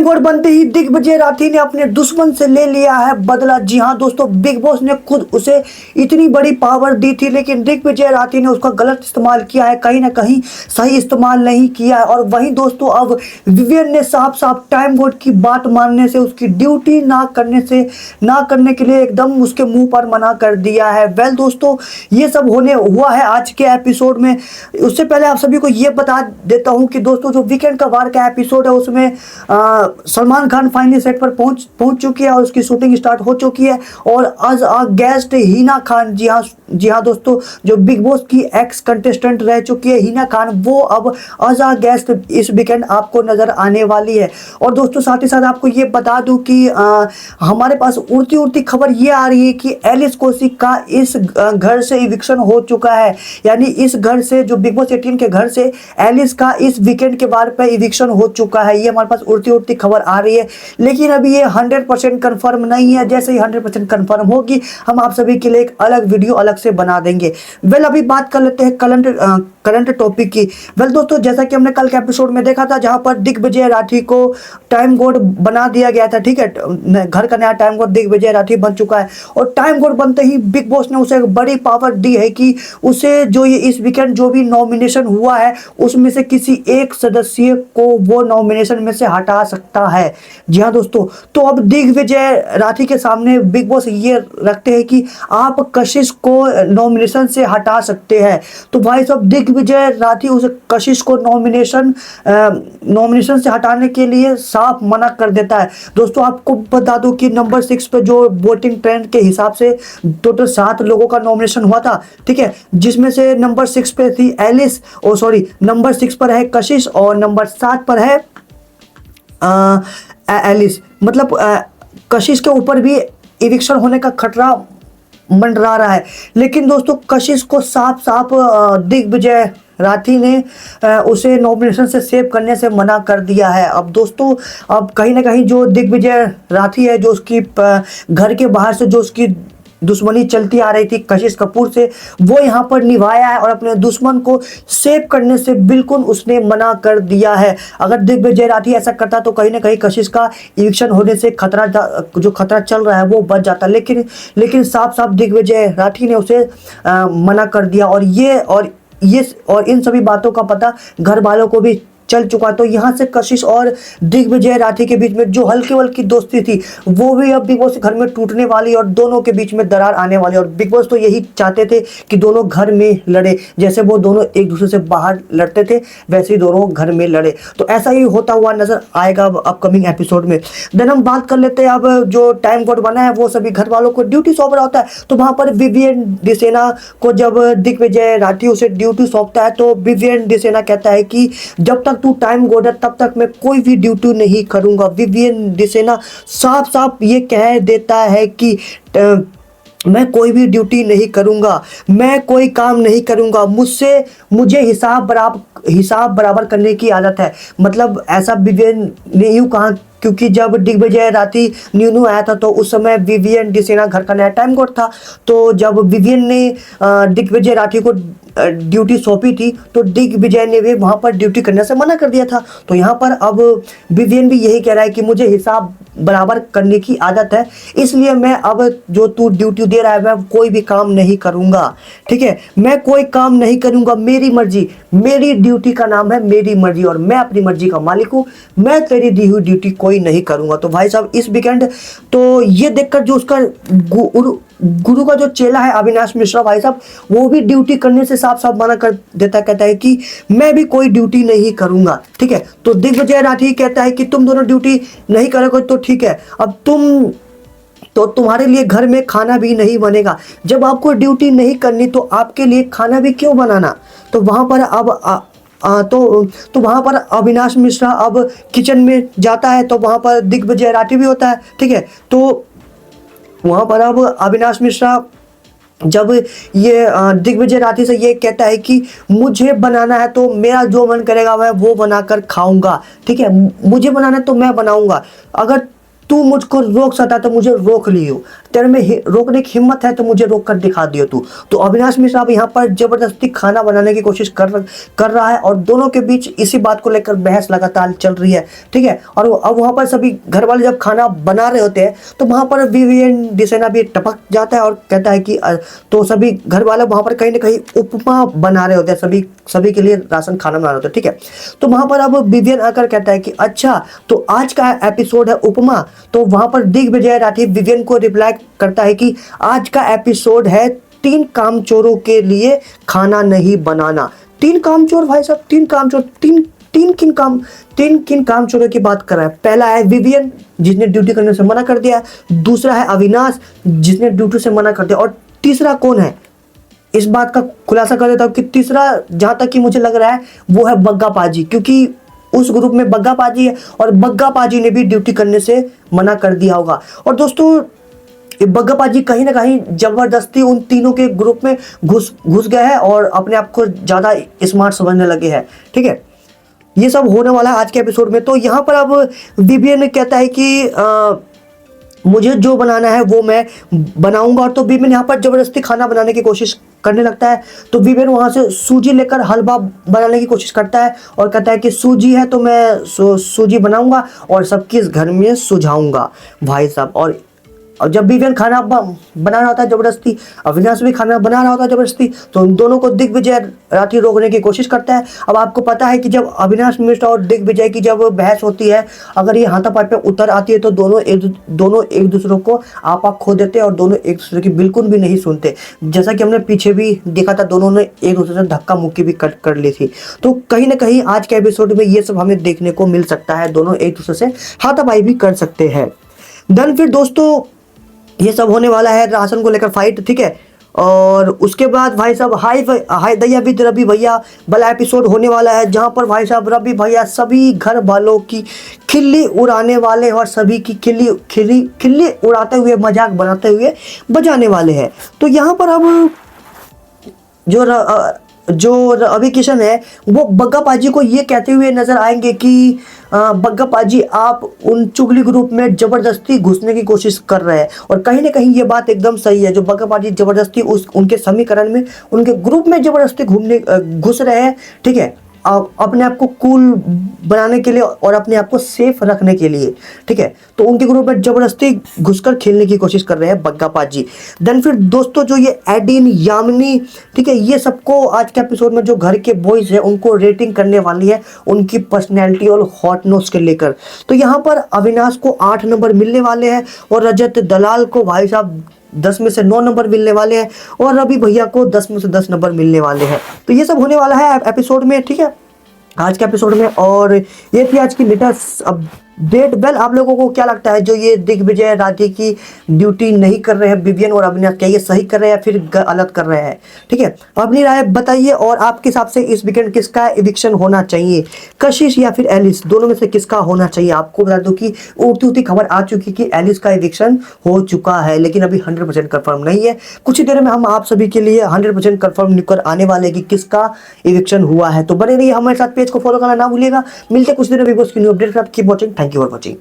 God बनते ही दिग्विजय राठी ने अपने दुश्मन से ले लिया है बदला। जी हाँ दोस्तों, बिग बॉस ने खुद उसे इतनी बड़ी पावर दी थी, लेकिन दिग्विजय राठी ने उसका गलत इस्तेमाल किया है, कहीं ना कहीं सही इस्तेमाल नहीं किया है। और वहीं दोस्तों अब विवियन ने साफ साफ टाइम गॉड की बात मानने से, उसकी ड्यूटी ना करने के लिए एकदम उसके मुंह पर मना कर दिया है। वेल दोस्तों, ये सब होने हुआ है आज के एपिसोड में। उससे पहले आप सभी को ये बता देता हूँ कि दोस्तों जो वीकेंड का वार का एपिसोड है उसमें सलमान खान फाइनली सेट पर पहुंच चुकी है और उसकी शूटिंग स्टार्ट हो चुकी है। और आज गेस्ट हिना खान, जी हाँ दोस्तों, जो बिग बॉस की एक्स कंटेस्टेंट रह चुकी है हिना खान, वो अब आज गेस्ट इस वीकेंड आपको नजर आने वाली है। और दोस्तों साथ ही साथ आपको ये बता दूं कि हमारे पास उड़ती खबर ये आ रही है कि एलिस कौशिक का इस घर से इविक्शन हो चुका है। यानी इस घर से, जो बिग बॉस 18 के घर से एलिस का इस वीकेंड के बाद पे इविक्शन हो चुका है। ये हमारे पास उड़ती खबर आ रही है, लेकिन अभी ये 100% कंफर्म नहीं है। जैसे ही 100% कंफर्म होगी हम आप सभी के लिए एक अलग वीडियो अलग से बना देंगे। वेल अभी बात कर लेते हैं करंट टॉपिक की। वेल दोस्तों, जैसा कि हमने कल के एपिसोड में देखा था, जहां पर दिग्विजय राठी को टाइम गॉड बना दिया गया था। ठीक है, घर का नया टाइम गॉड दिग्विजय राठी बन चुका है। और टाइम गॉड बनते ही बिग बॉस ने उसे एक बड़ी पावर दी है कि उसे जो ये इस वीकेंड जो भी नॉमिनेशन हुआ है उसमें से किसी एक सदस्य को वो नॉमिनेशन में से हटा सकता है। जी हाँ दोस्तों, तो अब दिग्विजय राठी के सामने बिग बॉस ये रखते हैं कि आप कशिश को नॉमिनेशन से हटा सकते हैं। तो भाई साहब, दिग्विजय राठी उस कशिश को नॉमिनेशन से हटाने के लिए साफ मना कर देता है। दोस्तों आपको बता दूं कि नंबर 6 पे जो वोटिंग ट्रेंड के हिसाब से टोटल 7 लोगों का नॉमिनेशन हुआ था। ठीक है, जिसमें से नंबर 6 पे थी एलिस, नंबर 6 पर है कशिश और नंबर 7 पर है एलिस। मतलब कशिश के ऊपर भी इविक्शन होने का खतरा मंडरा रहा है। लेकिन दोस्तों कशिश को साफ साफ दिग्विजय राठी ने उसे नॉमिनेशन से सेव करने से मना कर दिया है। अब दोस्तों, अब कहीं ना कहीं जो दिग्विजय राठी है, जो उसकी घर के बाहर से जो उसकी दुश्मनी चलती आ रही थी कशिश कपूर से, वो यहाँ पर निभाया है और अपने दुश्मन को सेव करने से बिल्कुल उसने मना कर दिया है। अगर दिग्विजय राठी ऐसा करता तो कहीं ना कहीं कशिश का इविक्शन होने से जो खतरा चल रहा है वो बच जाता। लेकिन साफ साफ दिग्विजय राठी ने उसे मना कर दिया। और इन सभी बातों का पता घर वालों को भी चल चुका। तो यहाँ से कशिश और दिग्विजय राठी के बीच में जो हल्की दोस्ती थी वो भी अब बिग बॉस के घर में टूटने वाली और दोनों के बीच में दरार आने वाली। और बिग बॉस तो यही चाहते थे कि दोनों घर में लड़े, जैसे वो दोनों एक दूसरे से बाहर लड़ते थे वैसे ही दोनों घर में लड़े। तो ऐसा ही होता हुआ नजर आएगा अपकमिंग एपिसोड में। देन हम बात कर लेते हैं अब जो टाइम कोड बना है वो सभी घर वालों को ड्यूटी सौंप रहा होता है। तो वहां पर विवियन डिसेना को जब दिग्विजय राठी उसे ड्यूटी सौंपता है तो विवियन डिसेना कहता है कि जब तक तू टाइम गॉड है तब तक मैं कोई भी ड्यूटी नहीं करूंगा। विवियन डिसेना साफ साफ ये कह देता है कि मैं कोई भी ड्यूटी नहीं करूंगा, मैं कोई काम नहीं करूंगा, मुझे हिसाब बराबर करने की आदत है। मतलब ऐसा विवियन ने यूं कहा, क्योंकि जब दिग्विजय राठी न्यू आया था तो उस समय विवियन डिसेना घर का नया टाइम कोड था। तो जब विवियन ने दिग्विजय राठी को ड्यूटी सौंपी थी तो दिग्विजय ने भी वहां पर ड्यूटी करने से मना कर दिया था। तो यहाँ पर अब विवियन भी यही कह रहा है कि मुझे हिसाब बराबर करने की आदत है, इसलिए मैं अब जो तू ड्यूटी दे रहा है मैं कोई भी काम नहीं करूंगा। ठीक है, मैं कोई काम नहीं करूंगा, मेरी मर्जी, मेरी ड्यूटी का नाम है मेरी मर्जी और मैं अपनी मर्जी का मालिक हूँ, मैं तेरी दी हुई ड्यूटी कोई नहीं करूंगा। तो भाई साहब इस वीकेंड तो ये देखकर जो उसका गुरु का जो चेला है अविनाश मिश्रा भाई साहब, वो भी ड्यूटी करने से साफ साफ मना कर देता, कहता है कि मैं भी कोई ड्यूटी नहीं करूंगा। ठीक है, तो दिग्विजय राठी कहता है कि तुम दोनों ड्यूटी नहीं करोगे तो ठीक है, अब तुम्हारे लिए घर में खाना भी नहीं बनेगा। जब आपको ड्यूटी नहीं करनी तो आपके लिए खाना भी क्यों बनाना। तो वहां पर अब तो वहां पर अविनाश मिश्रा अब किचन में जाता है तो वहां पर दिग्विजय राठी भी होता है। ठीक है, तो वहां पर अब अविनाश मिश्रा जब ये दिग्विजय राठी से ये कहता है कि मुझे बनाना है तो मेरा जो मन करेगा मैं वो बनाकर खाऊंगा। ठीक है, मुझे बनाना है तो मैं बनाऊंगा, अगर तू मुझको रोक सकता तो मुझे रोक लियो। तेरे में रोकने की हिम्मत है तो मुझे रोक कर दिखा दियो तू। तो अविनाश मिश्रा अब यहाँ पर जबरदस्ती खाना बनाने की कोशिश कर रहा है और दोनों के बीच इसी बात को लेकर बहस लगातार चल रही है, ठीक है। और अब वहाँ पर सभी घर वाले जब खाना बना रहे होते हैं तो वहाँ पर विवियन डिसेना भी टपक जाता है और कहता है कि तो सभी घर वाले वहाँ पर कहीं ना कहीं उपमा बना रहे होते हैं, सभी के लिए राशन खाना बना रहे होते हैं, ठीक है। तो वहाँ पर अब विवियन आकर कहता है कि अच्छा तो आज का एपिसोड है उपमा। तो वहाँ पर दिग्विजय राठी विवियन को रिप्लाई करता है कि आज का एपिसोड है 3 कामचोरों के लिए खाना नहीं बनाना। 3 कामचोर भाई साहब, 3 कामचोर, तीन किन कामचोरों की बात कर रहा है। पहला है विवियन जिसने ड्यूटी करने से मना कर दिया, दूसरा है अविनाश जिसने ड्यूटी से मना कर दिया, और तीसरा कौन है इस बात का खुलासा कर देता हूं कि तीसरा जहां तक कि मुझे लग रहा है वो है बग्गा पाजी, क्योंकि उस ग्रुप में बग्गा पाजी है और बग्गा पाजी ने भी ड्यूटी करने से मना कर दिया होगा। और दोस्तों ये बग्गा पाजी कहीं ना कहीं जबरदस्ती उन तीनों के ग्रुप में घुस गए हैं और अपने आप को ज्यादा स्मार्ट समझने लगे हैं, ठीक है। ये सब होने वाला है आज के एपिसोड में। तो यहाँ पर अब विवियन कहता है कि मुझे जो बनाना है वो मैं बनाऊंगा, और तो विवियन यहाँ पर जबरदस्ती खाना बनाने की कोशिश करने लगता है। तो विवियन वहाँ से सूजी लेकर हलवा बनाने की कोशिश करता है और कहता है कि सूजी है तो मैं सूजी बनाऊंगा और सबके घर में सुझाऊंगा भाई साहब। और जब विवियन खाना बना रहा होता है जबरदस्ती, अविनाश भी खाना बना रहा होता है जबरदस्ती, तो उन दोनों को दिग्विजय राठी रोकने की कोशिश करता है। अब आपको पता है कि जब अविनाश मिश्रा और दिग्विजय की जब बहस होती है, अगर ये हाथापाई पे उतर आती है तो दोनों एक दूसरे को आपा खो देते हैं और दोनों एक दूसरे की बिल्कुल भी नहीं सुनते। जैसा कि हमने पीछे भी देखा था, दोनों ने एक दूसरे से धक्का मुक्की भी कर ली थी। तो कहीं ना कहीं आज के एपिसोड में ये सब हमें देखने को मिल सकता है, दोनों एक दूसरे से हाथापाई भी कर सकते हैं। देन फिर दोस्तों ये सब होने वाला है राशन को लेकर फाइट, ठीक है। और उसके बाद भाई साहब हाय दैया विद रवि भैया वाला एपिसोड होने वाला है, जहां पर भाई साहब रवि भैया सभी घर वालों की खिल्ली उड़ाने वाले और सभी की खिल्ली उड़ाते हुए, मजाक बनाते हुए बजाने वाले हैं। तो यहाँ पर अब जो रवि किशन है वो बग्गा पाजी को ये कहते हुए नजर आएंगे कि बग्गा पाजी आप उन चुगली ग्रुप में जबरदस्ती घुसने की कोशिश कर रहे हैं। और कहीं ना कहीं ये बात एकदम सही है, जो बग्गा पाजी जबरदस्ती उनके समीकरण में, उनके ग्रुप में जबरदस्ती घुस रहे हैं, ठीक है, अपने आप को कूल बनाने के लिए और अपने आप को सेफ रखने के लिए, ठीक है। तो उनके ग्रुप में जबरदस्ती घुसकर खेलने की कोशिश कर रहे हैं बग्गा पाजी। देन फिर दोस्तों जो ये एडिन, यामिनी, ठीक है, ये सबको आज के एपिसोड में जो घर के बॉयज है उनको रेटिंग करने वाली है उनकी पर्सनैलिटी और हॉटनेस के लेकर। तो यहाँ पर अविनाश को 8 नंबर मिलने वाले हैं और रजत दलाल को भाई साहब 10 में से 9 नंबर मिलने वाले हैं और रवि भैया को 10 में से 10 नंबर मिलने वाले हैं। तो ये सब होने वाला है एपिसोड में, ठीक है, आज के एपिसोड में। और ये थी आज की लेटेस्ट अपडेट। वेल आप लोगों को क्या लगता है, जो ये दिग्विजय राठी की ड्यूटी नहीं कर रहे हैं विवियन और अविनाश, क्या ये सही कर रहे हैं फिर गलत कर रहे हैं, ठीक है, अपनी राय बताइए। और आपके हिसाब से इस वीकेंड किसका एविक्शन होना चाहिए, कशिश या फिर एलिस, दोनों में से किसका होना चाहिए। आपको बता दूं कि उड़ती खबर आ चुकी कि एलिस का एविक्शन हो चुका है, लेकिन अभी 100% कंफर्म नहीं है। कुछ ही देर में हम आप सभी के लिए 100% कंफर्म निकल आने वाले कि किसका एविक्शन हुआ है। तो बने रहिए हमारे साथ, पेज को फॉलो करना ना भूलिएगा। मिलते कुछ देर में बिग बॉस की न्यू अपडेट के साथ। Keep watching, thank you for watching.